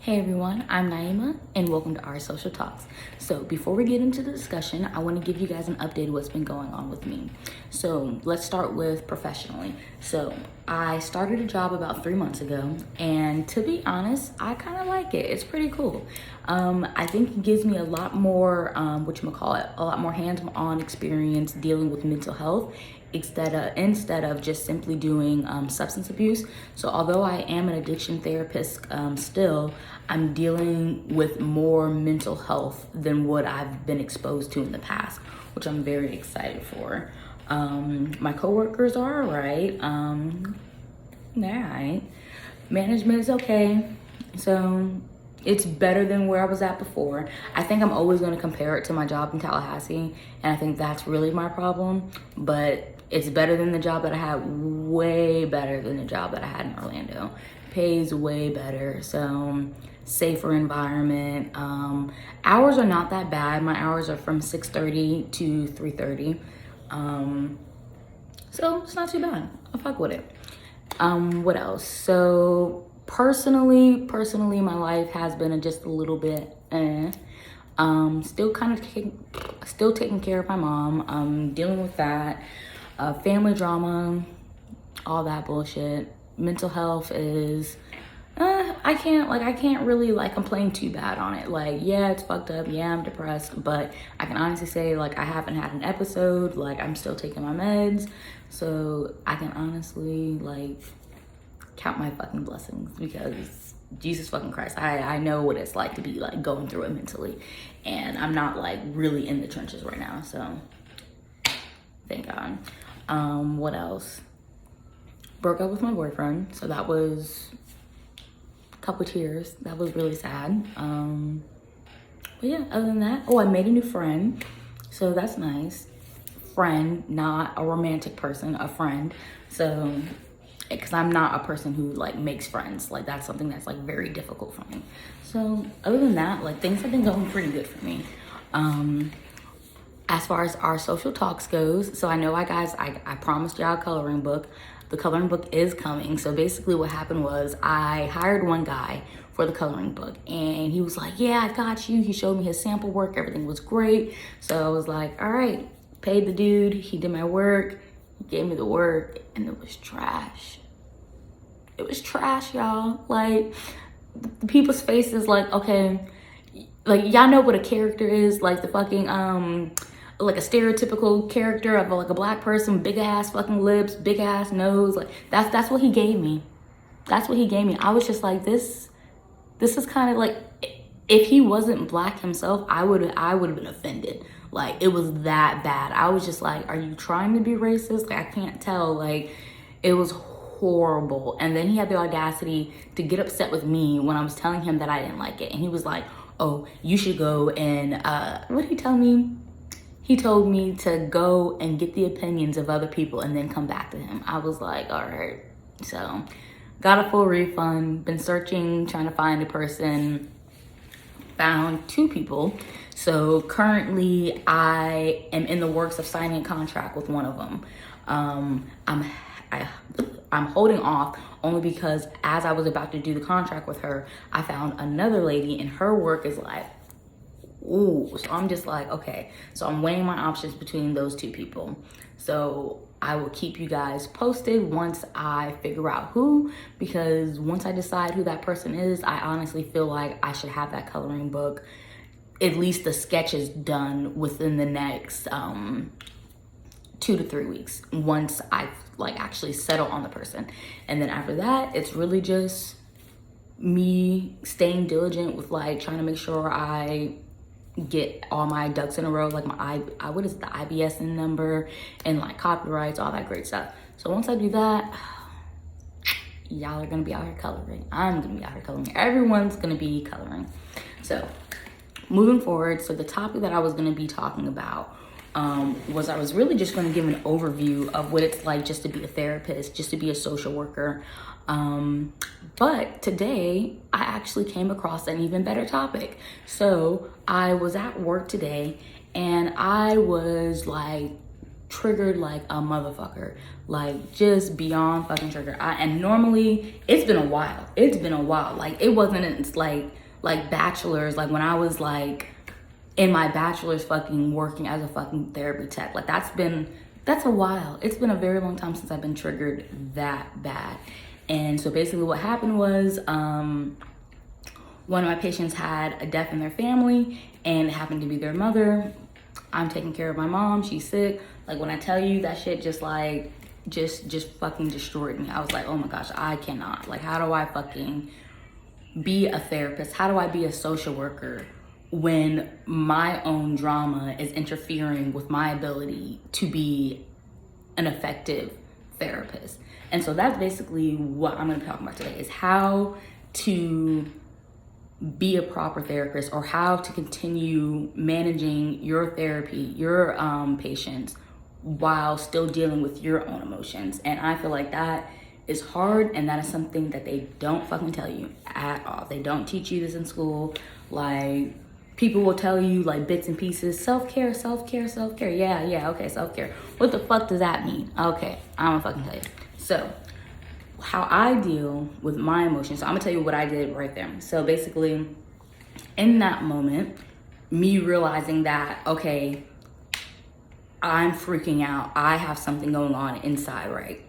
Hey everyone, I'm Naima and welcome to our social talks. So before we get into the discussion, I want to give you guys an update of what's been going on with me. So let's start with professionally. So I started a job about 3 months ago, and to be honest, I kind of like it. It's pretty cool. I think it gives me a lot more, a lot more hands-on experience dealing with mental health instead of just simply doing substance abuse. So although I am an addiction therapist still, I'm dealing with more mental health than what I've been exposed to in the past, which I'm very excited for. My coworkers are all right. They're all right. Management is okay. So it's better than where I was at before. I think I'm always going to compare it to my job in Tallahassee, and I think that's really my problem. But it's better than the job that I had, way better than the job that I had in Orlando. Pays way better, so safer environment. Hours are not that bad. My hours are from 6:30 to 3:30. So it's not too bad. I fuck with it. What else? So personally, my life has been just a little bit still taking care of my mom, dealing with that, family drama, all that bullshit. Mental health is, I can't really complain too bad on it. Like, yeah, it's fucked up. Yeah, I'm depressed, but I can honestly say I haven't had an episode. I'm still taking my meds. So I can honestly count my fucking blessings, because Jesus fucking Christ, I know what it's like to be going through it mentally, and I'm not really in the trenches right now. So thank God. What else? Broke up with my boyfriend, so that was a couple tears. That was really sad. But yeah, other than that, I made a new friend, so that's nice. Friend, not a romantic person, a friend. So, because I'm not a person who makes friends. That's something that's very difficult for me. So other than that, things have been going pretty good for me. As far as our social talks goes, so I know I promised y'all a coloring book. The coloring book is coming. So basically what happened was I hired one guy for the coloring book, and he was like, yeah, I got you. He showed me his sample work. Everything was great. So I was like, all right, paid the dude. He did my work. He gave me the work, and it was trash. It was trash, y'all. The people's faces, okay, y'all know what a character is, the fucking a stereotypical character of a black person, big ass fucking lips, big ass nose. That's what he gave me. That's what he gave me. I was just this is kind of if he wasn't black himself, I would have been offended. It was that bad. I was just are you trying to be racist? I can't tell. It was horrible. And then he had the audacity to get upset with me when I was telling him that I didn't like it. And he was like, oh, you should go and what did he tell me? He told me to go and get the opinions of other people and then come back to him. I was like, all right. So got a full refund, been searching, trying to find a person, found 2 people. So currently I am in the works of signing a contract with one of them. I'm holding off only because as I was about to do the contract with her, I found another lady, and her work is ooh. So I'm just okay. So I'm weighing my options between those 2 people. So I will keep you guys posted once I figure out who, because once I decide who that person is, I honestly feel like I should have that coloring book, at least the sketches, done within the next 2 to 3 weeks, once I actually settle on the person. And then after that, it's really just me staying diligent with trying to make sure I get all my ducks in a row, what is it, the IBSN number, and copyrights, all that great stuff. So once I do that, y'all are gonna be out here coloring. I'm gonna be out here coloring. Everyone's gonna be coloring. So moving forward, so the topic that I was gonna be talking about was I was really just going to give an overview of what it's like just to be a therapist, just to be a social worker. But today I actually came across an even better topic. So I was at work today, and I was triggered like a motherfucker, like just beyond fucking triggered. And normally it's been a while. Like it wasn't, it's like bachelor's, like when I was like in my bachelor's fucking working as a fucking therapy tech, like that's a while. It's been a very long time since I've been triggered that bad. And so basically what happened was one of my patients had a death in their family, and it happened to be their mother. I'm taking care of my mom, she's sick. Like when I tell you that shit just like just fucking destroyed me. I was like, oh my gosh, I cannot. Like, how do I fucking be a therapist? How do I be a social worker when my own drama is interfering with my ability to be an effective therapist? And so that's basically what I'm going to be talking about today, is how to be a proper therapist, or how to continue managing your therapy, your patients, while still dealing with your own emotions. And I feel like that is hard, and that is something that they don't fucking tell you at all. They don't teach you this in school. Like, people will tell you like bits and pieces, self-care, self-care, self-care. Yeah, okay, self-care. What the fuck does that mean? Okay, I'm gonna fucking tell you. So, how I deal with my emotions. So I'm gonna tell you what I did right there. So basically, in that moment, me realizing that, okay, I'm freaking out. I have something going on inside, right?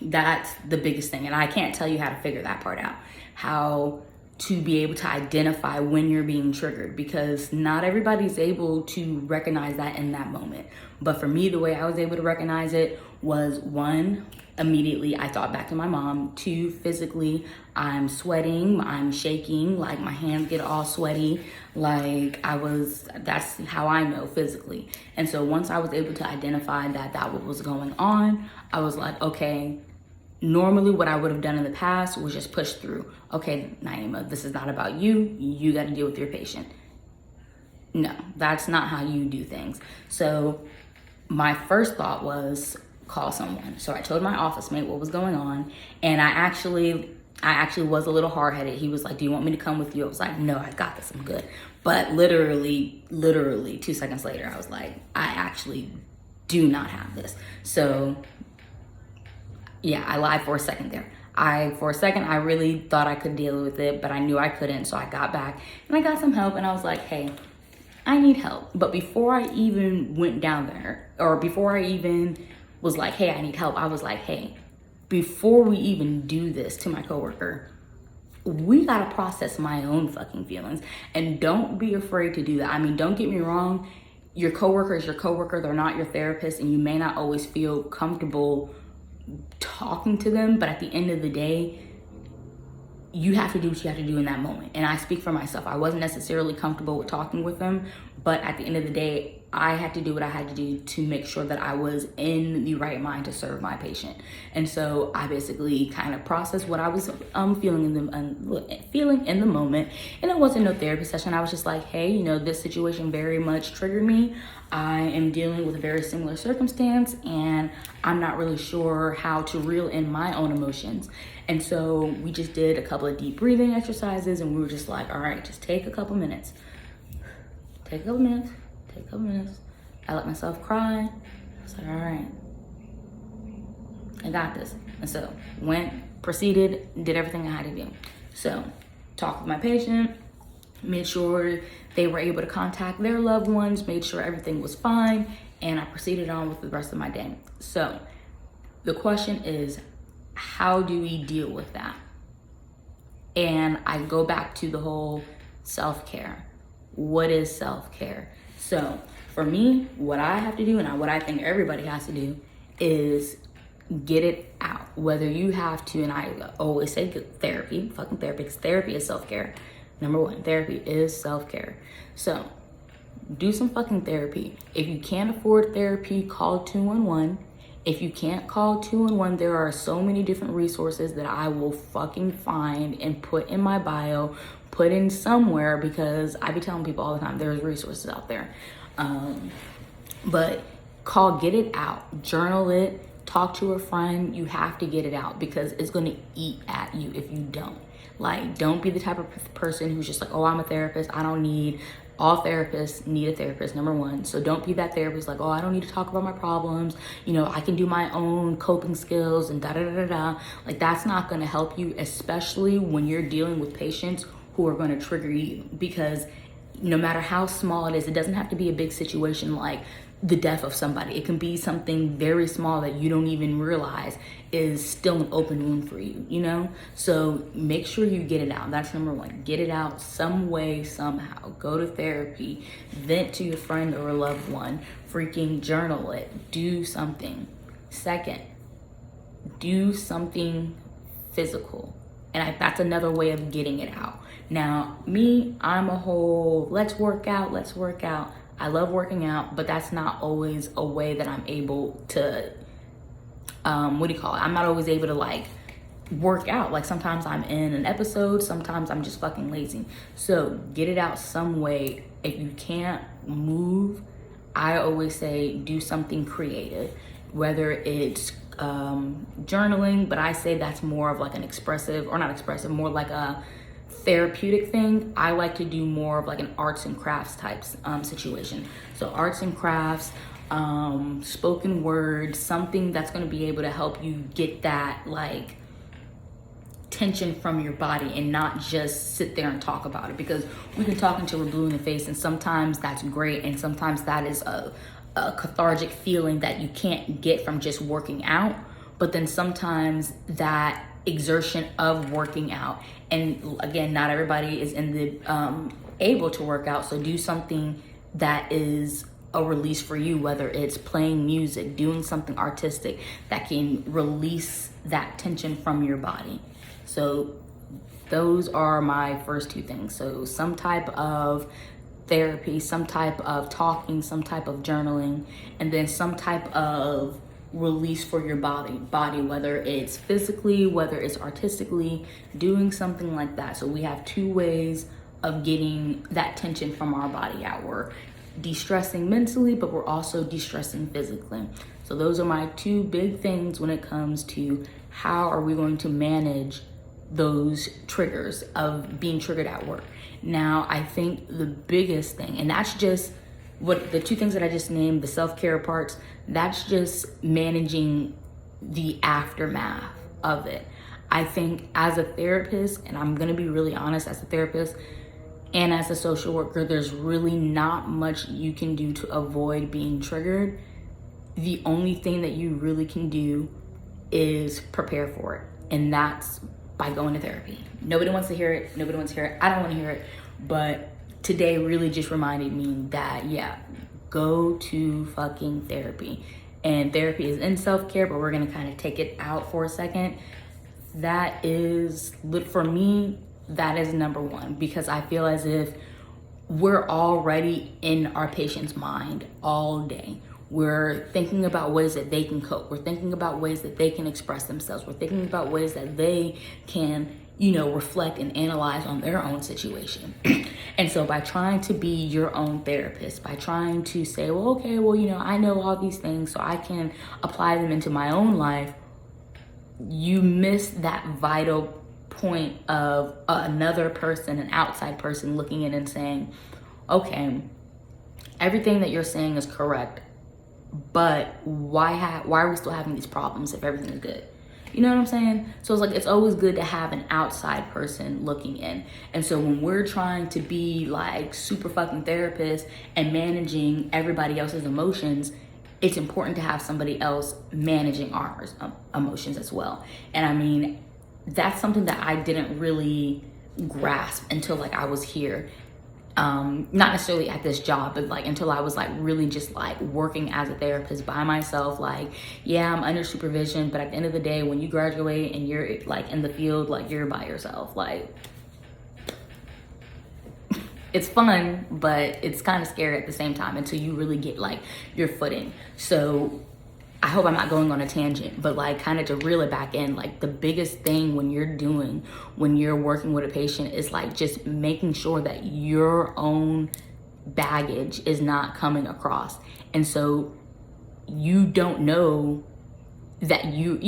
That's the biggest thing. And I can't tell you how to figure that part out. How to be able to identify when you're being triggered, because not everybody's able to recognize that in that moment. But for me, the way I was able to recognize it was, one, immediately I thought back to my mom. Two, physically, I'm sweating, I'm shaking, like my hands get all sweaty. Like that's how I know physically. And so once I was able to identify that what was going on, I was like, okay, normally what I would have done in the past was just push through. Okay, Naima, this is not about you. You got to deal with your patient. No, that's not how you do things. So my first thought was call someone. So I told my office mate what was going on, and I actually was a little hard-headed. He was like, do you want me to come with you? I was like, no, I got this, I'm good. But literally 2 seconds later, I was like, I actually do not have this. So yeah, I lied for a second there. For a second, I really thought I could deal with it, but I knew I couldn't. So I got back and I got some help, and I was like, hey, I need help. But before I even went down there, or before I even was like, hey, I need help, I was like, hey, before we even do this to my coworker, we gotta process my own fucking feelings. And don't be afraid to do that. I mean, don't get me wrong, your coworker is your coworker, they're not your therapist, and you may not always feel comfortable talking to them, but at the end of the day, you have to do what you have to do in that moment. And I speak for myself. I wasn't necessarily comfortable with talking with them, but at the end of the day, I had to do what I had to do to make sure that I was in the right mind to serve my patient. And so I basically kind of processed what I was feeling in the moment. And it wasn't no therapy session. I was just like, hey, you know, this situation very much triggered me. I am dealing with a very similar circumstance, and I'm not really sure how to reel in my own emotions. And so we just did a couple of deep breathing exercises, and we were just like, all right, just take a couple minutes. Take a couple minutes. I let myself cry. I was like, all right, I got this. And so proceeded, did everything I had to do. So talked with my patient, made sure they were able to contact their loved ones, made sure everything was fine, and I proceeded on with the rest of my day. So the question is, how do we deal with that? And I go back to the whole self-care. What is self-care? So for me, what I have to do, and what I think everybody has to do, is get it out. Whether you have to, and I always say therapy, fucking therapy, because therapy is self-care. Number one, therapy is self-care. So do some fucking therapy. If you can't afford therapy, call 211. If you can't call 211, there are so many different resources that I will fucking find and put in my bio, put in somewhere, because I be telling people all the time, there's resources out there. But get it out, journal it, talk to a friend. You have to get it out, because it's gonna eat at you if you don't. Like, don't be the type of person who's just like, oh, I'm a therapist, I don't need all therapists need a therapist, number one. So don't be that therapist like, oh, I don't need to talk about my problems. You know, I can do my own coping skills and da da da da. Like, that's not going to help you, especially when you're dealing with patients who are going to trigger you. Because no matter how small it is, it doesn't have to be a big situation like the death of somebody. It can be something very small that you don't even realize is still an open wound for you, you know? So make sure you get it out. That's number one. Get it out some way, somehow. Go to therapy, vent to your friend or a loved one, freaking journal it, do something. Second, do something physical. And that's another way of getting it out. Now, me, I'm a whole, let's work out. I love working out, but that's not always a way that I'm able to, I'm not always able to like work out. Like sometimes I'm in an episode, sometimes I'm just fucking lazy. So get it out some way. If you can't move, I always say do something creative, whether it's journaling, but I say that's more of like an expressive, or not expressive, more like a therapeutic thing. I like to do more of like an arts and crafts type situation. So arts and crafts, spoken word, something that's going to be able to help you get that like tension from your body and not just sit there and talk about it, because we can talk until we're blue in the face, and sometimes that's great, and sometimes that is a cathartic feeling that you can't get from just working out. But then sometimes that exertion of working out, and again, not everybody is in the able to work out, so do something that is a release for you, whether it's playing music, doing something artistic that can release that tension from your body. So those are my first two things. So some type of therapy, some type of talking, some type of journaling, and then some type of release for your body, whether it's physically, whether it's artistically, doing something like that. So we have two ways of getting that tension from our body out. We're de-stressing mentally, but we're also de-stressing physically. So those are my two big things when it comes to how are we going to manage those triggers of being triggered at work. Now, I think the biggest thing, and that's just what the two things that I just named, the self-care parts, that's just managing the aftermath of it. I think as a therapist, and I'm gonna be really honest, as a therapist and as a social worker, there's really not much you can do to avoid being triggered. The only thing that you really can do is prepare for it. And that's by going to therapy. Nobody wants to hear it. I don't want to hear it. But today really just reminded me that, yeah, go to fucking therapy. And therapy is in self-care, but we're going to kind of take it out for a second. That is, for me, that is number one, because I feel as if we're already in our patient's mind all day. We're thinking about ways that they can cope. We're thinking about ways that they can express themselves. We're thinking about ways that they can, reflect and analyze on their own situation. And so by trying to be your own therapist, by trying to say, well, okay, well, I know all these things, so I can apply them into my own life, you miss that vital point of another person, an outside person looking in and saying, okay, everything that you're saying is correct, but why are we still having these problems if everything is good? You know what I'm saying? So it's like, it's always good to have an outside person looking in. And so when we're trying to be like super fucking therapists and managing everybody else's emotions, it's important to have somebody else managing our emotions as well. And I mean, that's something that I didn't really grasp until like I was here. Not necessarily at this job, but like until I was like really just like working as a therapist by myself. Like, yeah, I'm under supervision, but at the end of the day, when you graduate and you're like in the field, like you're by yourself. Like, it's fun, but it's kind of scary at the same time until you really get like your footing. So I hope I'm not going on a tangent, but like kind of to reel it back in, like the biggest thing when you're working with a patient is like just making sure that your own baggage is not coming across. And so you don't know that you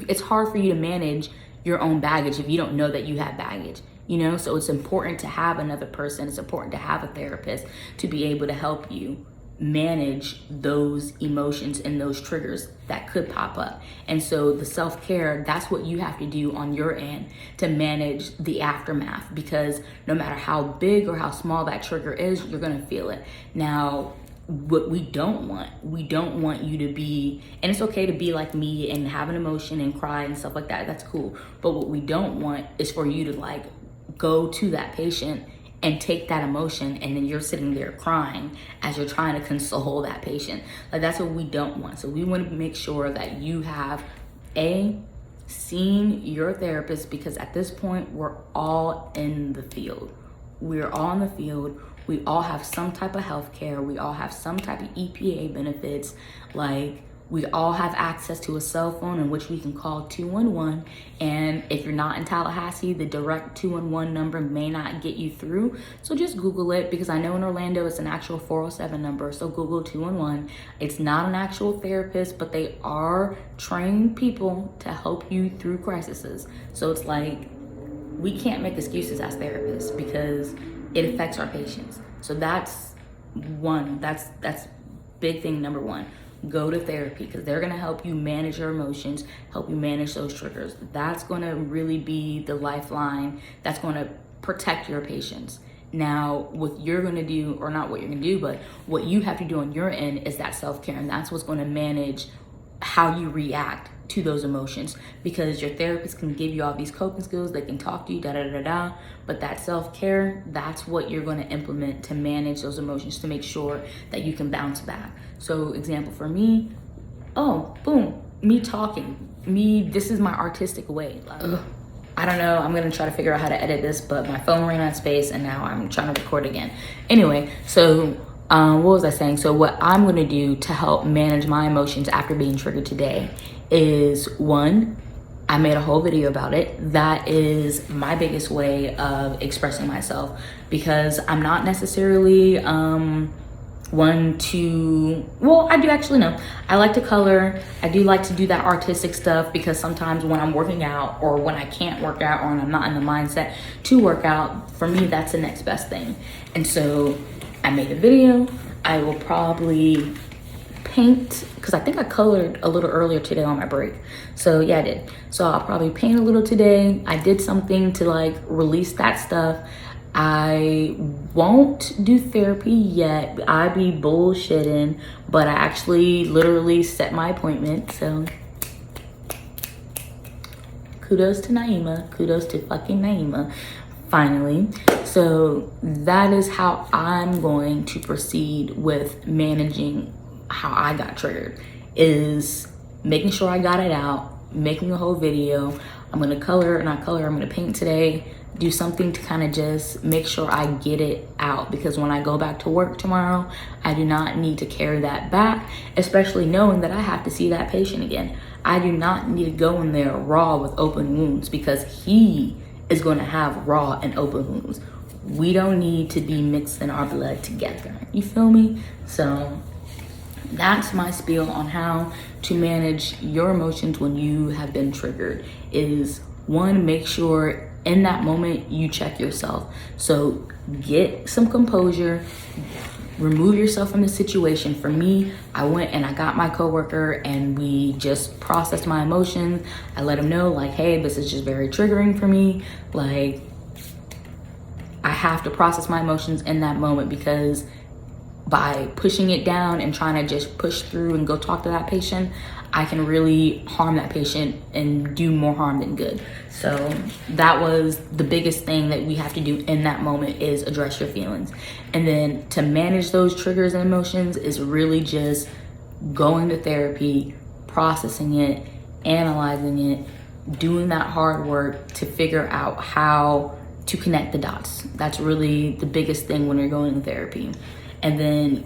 it's hard for you to manage your own baggage if you don't know that you have baggage. you know? So it's important to have another person. It's important to have a therapist to be able to help you manage those emotions and those triggers that could pop up. And so the self-care, that's what you have to do on your end to manage the aftermath, because no matter how big or how small that trigger is, you're gonna feel it. Now, what we don't want you to be, and it's okay to be like me and have an emotion and cry and stuff like that, that's cool. But what we don't want is for you to like go to that patient and take that emotion and then you're sitting there crying as you're trying to console that patient. Like, that's what we don't want. So we want to make sure that you have seen your therapist, because at this point we're all in the field. We're all in the field. We all have some type of health care. We all have some type of EPA benefits. Like, we all have access to a cell phone in which we can call 211. And if you're not in Tallahassee, the direct 211 number may not get you through. So just Google it, because I know in Orlando it's an actual 407 number. So Google 211. It's not an actual therapist, but they are trained people to help you through crises. So it's like, we can't make excuses as therapists because it affects our patients. So that's big thing number one. Go to therapy, because they're going to help you manage your emotions, help you manage those triggers. That's going to really be the lifeline that's going to protect your patients. Now, what you're going to do, or not what you're going to do, but what you have to do on your end is that self-care, and that's what's going to manage how you react to those emotions, because your therapist can give you all these coping skills, they can talk to you, but that self-care, that's what you're going to implement to manage those emotions, to make sure that you can bounce back. So example for me, me talking, this is my artistic way. Like, I don't know, I'm gonna try to figure out how to edit this, but my phone ran out of space and now I'm trying to record again. Anyway, so what was I saying? So what I'm gonna do to help manage my emotions after being triggered today is, one, I made a whole video about it. That is my biggest way of expressing myself, because I'm not necessarily I do actually know. I like to color. I do like to do that artistic stuff, because sometimes when I'm working out, or when I can't work out, or when I'm not in the mindset to work out, for me, that's the next best thing. And so I made a video. I will probably paint, because I think I colored a little earlier today on my break. So yeah, I did. So I'll probably paint a little today. I did something to like release that stuff. I won't do therapy yet. I be bullshitting, but I actually literally set my appointment. So kudos to Naima. Kudos to fucking Naima. Finally. So that is how I'm going to proceed with managing how I got triggered, is making sure I got it out, making a whole video. I'm gonna I'm gonna paint today, do something to kind of just make sure I get it out, because when I go back to work tomorrow, I do not need to carry that back, especially knowing that I have to see that patient again. I do not need to go in there raw with open wounds, because he is going to have raw and open wounds. We don't need to be mixing our blood together. You feel me? So that's my spiel on how to manage your emotions when you have been triggered. Is, one, make sure in that moment you check yourself. So get some composure, remove yourself from the situation. For me, I went and I got my coworker and we just processed my emotions. I let him know, like, hey, this is just very triggering for me. Like, I have to process my emotions in that moment, because by pushing it down and trying to just push through and go talk to that patient, I can really harm that patient and do more harm than good. So that was the biggest thing that we have to do in that moment, is address your feelings. And then to manage those triggers and emotions is really just going to therapy, processing it, analyzing it, doing that hard work to figure out how to connect the dots. That's really the biggest thing when you're going to therapy. And then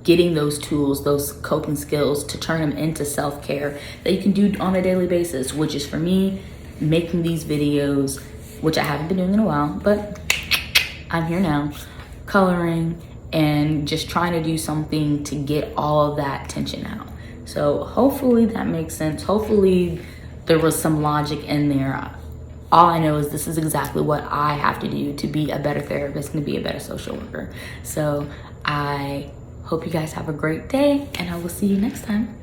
getting those tools, those coping skills, to turn them into self-care that you can do on a daily basis, which is, for me, making these videos, which I haven't been doing in a while, but I'm here now, coloring, and just trying to do something to get all of that tension out. So hopefully that makes sense. Hopefully there was some logic in there. all I know is this is exactly what I have to do to be a better therapist and to be a better social worker. So I hope you guys have a great day, and I will see you next time.